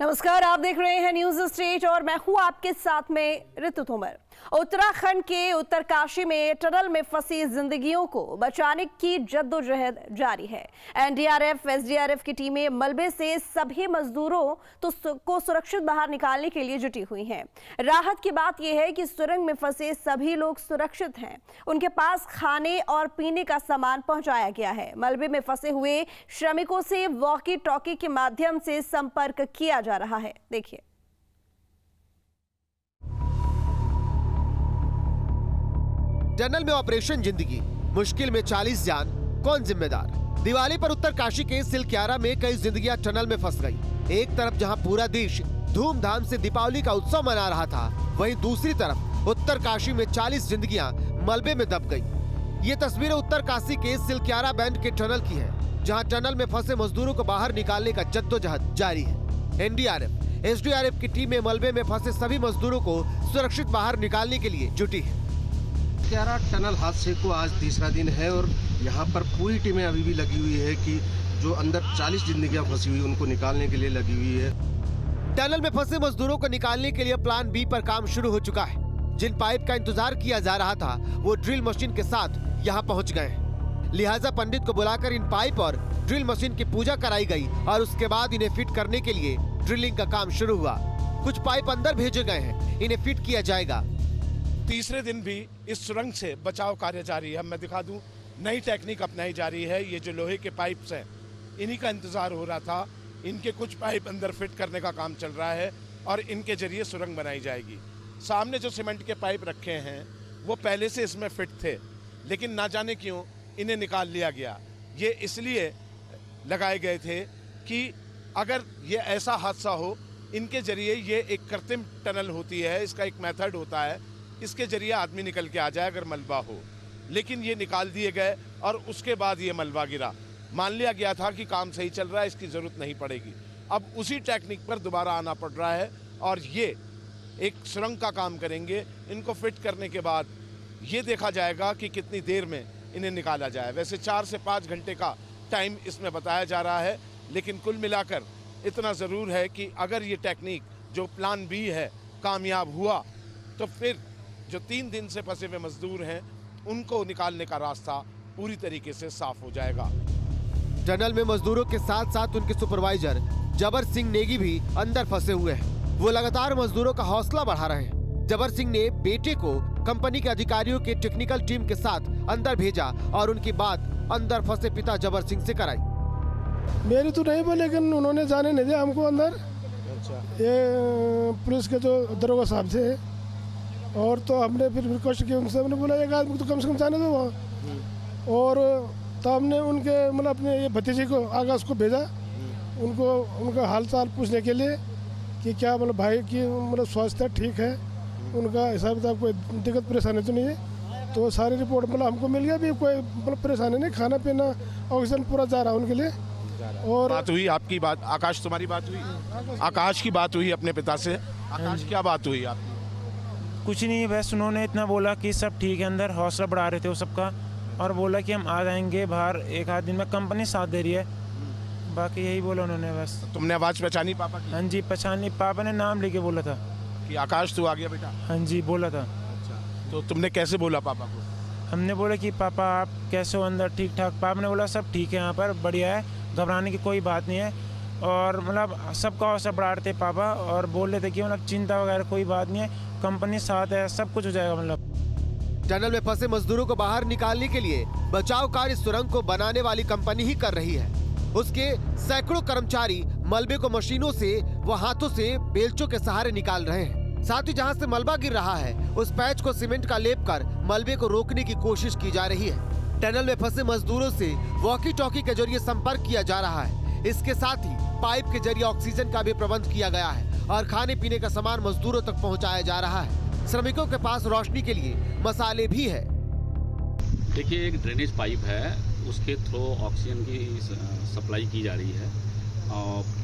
नमस्कार, आप देख रहे हैं न्यूज स्टेट और मैं हूं आपके साथ में ऋतु तोमर। उत्तराखंड के उत्तरकाशी में टनल में फंसी जिंदगियों को बचाने की जद्दोजहद जारी है। एनडीआरएफ, एसडीआरएफ की टीमें मलबे से सभी मजदूरों को सुरक्षित बाहर निकालने के लिए जुटी हुई हैं। राहत की बात यह है कि सुरंग में फंसे सभी लोग सुरक्षित हैं। उनके पास खाने और पीने का सामान पहुंचाया गया है। मलबे में फंसे हुए श्रमिकों से वॉकी टॉकी के माध्यम से संपर्क किया जा रहा है। देखिए। टनल में ऑपरेशन जिंदगी, मुश्किल में 40 जान, कौन जिम्मेदार? दिवाली पर उत्तरकाशी के सिलक्यारा में कई जिंदगियां टनल में फंस गई। एक तरफ जहां पूरा देश धूमधाम से दीपावली का उत्सव मना रहा था, वहीं दूसरी तरफ उत्तरकाशी में 40 जिंदगियां मलबे में दब गई। ये तस्वीरें उत्तरकाशी के सिलक्यारा बैंड के टनल की है, जहां टनल में फंसे मजदूरों को बाहर निकालने का जद्दोजहद जारी है। एनडीआरएफ, एसडीआरएफ की टीमें मलबे में फंसे सभी मजदूरों को सुरक्षित बाहर निकालने के लिए जुटी है। सिलक्यारा टनल हादसे को आज तीसरा दिन है और यहाँ पर पूरी टीमें अभी भी लगी हुई है कि जो अंदर 40 जिंदगियां फंसी हुई उनको निकालने के लिए लगी हुई है। टनल में फंसे मजदूरों को निकालने के लिए प्लान बी पर काम शुरू हो चुका है। जिन पाइप का इंतजार किया जा रहा था वो ड्रिल मशीन के साथ यहाँ पहुँच गए हैं। लिहाजा पंडित को बुलाकर इन पाइप और ड्रिल मशीन की पूजा कराई गई और उसके बाद इन्हें फिट करने के लिए ड्रिलिंग का काम शुरू हुआ। कुछ पाइप अंदर भेजे गए हैं, इन्हें फिट किया जाएगा। तीसरे दिन भी इस सुरंग से बचाव कार्य जारी है। मैं दिखा दूं, नई टेक्निक अपनाई जा रही है। ये जो लोहे के पाइप्स हैं, इन्हीं का इंतजार हो रहा था। इनके कुछ पाइप अंदर फिट करने का काम चल रहा है और इनके जरिए सुरंग बनाई जाएगी। सामने जो सीमेंट के पाइप रखे हैं वो पहले से इसमें फिट थे, लेकिन ना जाने क्यों इन्हें निकाल लिया गया। ये इसलिए लगाए गए थे कि अगर ये ऐसा हादसा हो, इनके जरिए ये एक कृत्रिम टनल होती है, इसका एक मेथड होता है, इसके जरिए आदमी निकल के आ जाए अगर मलबा हो। लेकिन ये निकाल दिए गए और उसके बाद ये मलबा गिरा। मान लिया गया था कि काम सही चल रहा है, इसकी ज़रूरत नहीं पड़ेगी। अब उसी टेक्निक पर दोबारा आना पड़ रहा है और ये एक सुरंग का काम करेंगे। इनको फिट करने के बाद ये देखा जाएगा कि कितनी देर में इन्हें निकाला जाए। वैसे 4 से 5 घंटे का टाइम इसमें बताया जा रहा है, लेकिन कुल मिलाकर इतना ज़रूर है कि अगर ये टेक्निक जो प्लान बी है कामयाब हुआ तो फिर जो 3 दिन से फंसे हुए मजदूर हैं उनको निकालने का रास्ता पूरी तरीके से साफ हो जाएगा। टनल में मजदूरों के साथ साथ उनके सुपरवाइजर जबर सिंह नेगी भी अंदर फंसे हुए हैं। वो लगातार मजदूरों का हौसला बढ़ा रहे हैं। जबर सिंह ने बेटे को कंपनी के अधिकारियों के टेक्निकल टीम के साथ अंदर भेजा और उनकी बात अंदर फंसे पिता जबर सिंह से कराई। मेरी तो नहीं बोले, लेकिन उन्होंने जाने नहीं दिया हमको अंदर। ये पुलिस के जो दरोगा साहब थे, और तो हमने फिर रिक्वेस्ट की उनसे, हमने बोला एक आदमी तो कम से कम जाने दो वहाँ। और तो हमने उनके मतलब अपने ये भतीजे को आगाज को भेजा, उनको उनका हाल चाल पूछने के लिए कि क्या मतलब भाई की मतलब स्वास्थ्य ठीक है, उनका हिसाब किताब कोई दिक्कत परेशानी तो नहीं है। तो सारी रिपोर्ट मतलब हमको मिल गया, भी कोई मतलब परेशानी नहीं, खाना पीना ऑक्सीजन पूरा जा रहा है उनके लिए। और बात हुई आपकी बात, आकाश तुम्हारी बात हुई, आकाश की बात हुई अपने पिता से। आकाश क्या बात हुई आपकी? कुछ नहीं, बस उन्होंने इतना बोला कि सब ठीक है, अंदर हौसला बढ़ा रहे थे वो सबका, और बोला कि हम आ जाएंगे बाहर 1 आध दिन में, कंपनी साथ दे रही है। बाकी यही बोला उन्होंने बस। तुमने आवाज़ पहचानी पापा की? हाँ जी पहचानी, पापा ने नाम लेके बोला था कि आकाश तू आ गया बेटा। हाँ जी बोला था। तो तुमने कैसे बोला पापा को? हमने बोला कि पापा आप कैसे हो, अंदर ठीक ठाक? पापा ने बोला सब ठीक है, यहाँ पर बढ़िया है, घबराने की कोई बात नहीं है। और मतलब सबका हौसला बढ़ा रहे थे पापा, और बोल रहे थे कि मतलब चिंता वगैरह कोई बात नहीं है, कंपनी साथ है, सब कुछ हो जाएगा। मतलब टनल में फंसे मजदूरों को बाहर निकालने के लिए बचाव कार्य सुरंग को बनाने वाली कंपनी ही कर रही है। उसके सैकड़ों कर्मचारी मलबे को मशीनों से व हाथों से बेलचों के सहारे निकाल रहे हैं। साथ ही जहां से मलबा गिर रहा है उस पैच को सीमेंट का लेप कर मलबे को रोकने की कोशिश की जा रही है। टनल में फंसे मजदूरों से वॉकी टॉकी के जरिए संपर्क किया जा रहा है। इसके साथ ही पाइप के जरिए ऑक्सीजन का भी प्रबंध किया गया है और खाने पीने का सामान मजदूरों तक पहुंचाया जा रहा है। श्रमिकों के पास रोशनी के लिए मसाले भी है। देखिए, एक ड्रेनेज पाइप है, उसके थ्रू ऑक्सीजन की सप्लाई की जा रही है।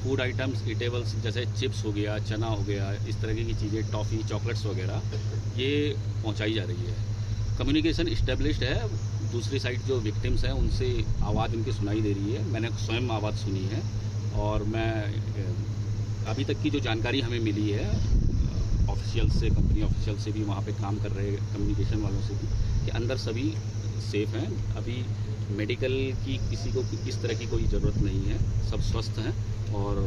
फूड आइटम्स, ईटेबल्स जैसे चिप्स हो गया, चना हो गया, इस तरह की चीज़ें, टॉफ़ी, चॉकलेट्स वगैरह, ये पहुंचाई जा रही है। कम्युनिकेशन इस्टेब्लिश्ड है। दूसरी साइड जो विक्टिम्स हैं उनसे आवाज़ उनकी सुनाई दे रही है। मैंने स्वयं आवाज़ सुनी है और मैं अभी तक की जो जानकारी हमें मिली है ऑफिशियल से, कंपनी ऑफिशियल से भी, वहाँ पे काम कर रहे कम्युनिकेशन वालों से भी, कि अंदर सभी सेफ हैं। अभी मेडिकल की किसी को इस तरह की कोई ज़रूरत नहीं है, सब स्वस्थ हैं और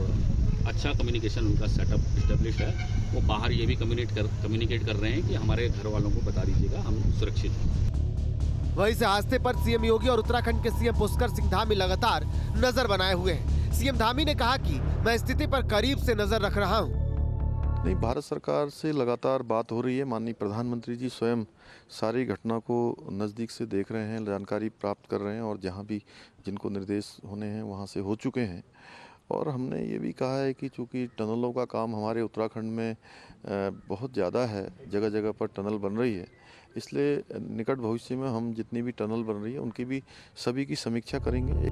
अच्छा कम्युनिकेशन उनका सेटअप इस्टेब्लिश है। वो बाहर ये भी कम्युनिकेट कर रहे हैं कि हमारे घर वालों को बता दीजिएगा, हम सुरक्षित हैं। वहीं से हादसे पर सीएम योगी और उत्तराखंड के सीएम पुष्कर सिंह धामी लगातार नजर बनाए हुए हैं। सीएम धामी ने कहा कि मैं स्थिति पर करीब से नजर रख रहा हूं। नहीं, भारत सरकार से लगातार बात हो रही है। माननीय प्रधानमंत्री जी स्वयं सारी घटना को नज़दीक से देख रहे हैं, जानकारी प्राप्त कर रहे हैं और जहां भी जिनको निर्देश होने हैं वहां से हो चुके हैं। और हमने ये भी कहा है कि चूँकि टनलों का काम हमारे उत्तराखंड में बहुत ज़्यादा है, जगह जगह पर टनल बन रही है, इसलिए निकट भविष्य में हम जितनी भी टनल बन रही है उनकी भी सभी की समीक्षा करेंगे।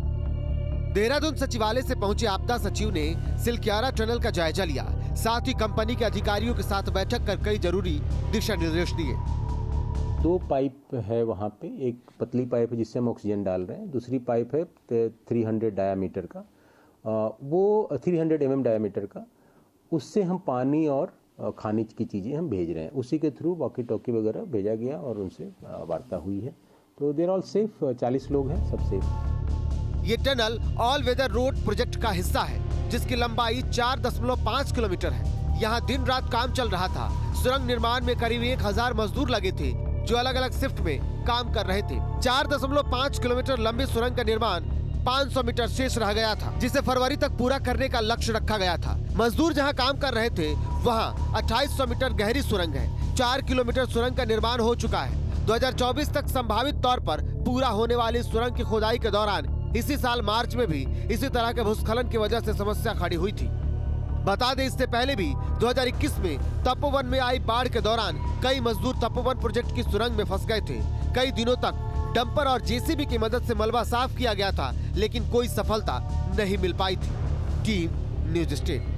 देहरादून सचिवालय से पहुंचे आपदा सचिव ने सिलक्यारा टनल का जायजा लिया, साथ ही कंपनी के अधिकारियों के साथ बैठक कर कई जरूरी दिशा निर्देश दिए। 2 पाइप है वहाँ पे, एक पतली पाइप है जिससे हम ऑक्सीजन डाल रहे हैं, दूसरी पाइप है 300 डायामीटर का, वो 300 mm डायामीटर का, उससे हम पानी और खाने की चीज़ें हम भेज रहे हैं। उसी के थ्रू वॉकी टॉकी वगैरह भेजा गया और उनसे वार्ता हुई है। तो देर ऑल सेफ, 40 लोग हैं, सब सेफ। ये tunnel all weather road project का हिस्सा है, जिसकी लंबाई 4.5 किलोमीटर है। यहाँ दिन रात काम चल रहा था। सुरंग निर्माण में करीब 1000 मजदूर लगे थे, जो अलग अलग शिफ्ट में काम कर रहे थे। 4.5 किलोमीटर लंबी सुरंग का निर्माण 500 मीटर शेष रह गया था, जिसे फरवरी तक पूरा करने का लक्ष्य रखा गया था। मजदूर जहां काम कर रहे थे वहां 2800 मीटर गहरी सुरंग है। 4 किलोमीटर सुरंग का निर्माण हो चुका है। 2024 तक संभावित तौर पर पूरा होने वाली सुरंग की खुदाई के दौरान इसी साल मार्च में भी इसी तरह के भूस्खलन की वजह से समस्या खड़ी हुई थी। बता दें, इससे पहले भी 2021 में तपोवन में आई बाढ़ के दौरान कई मजदूर तपोवन प्रोजेक्ट की सुरंग में फंस गए थे। कई दिनों तक डंपर और जेसीबी की मदद से मलबा साफ किया गया था, लेकिन कोई सफलता नहीं मिल पाई थी। Team news state.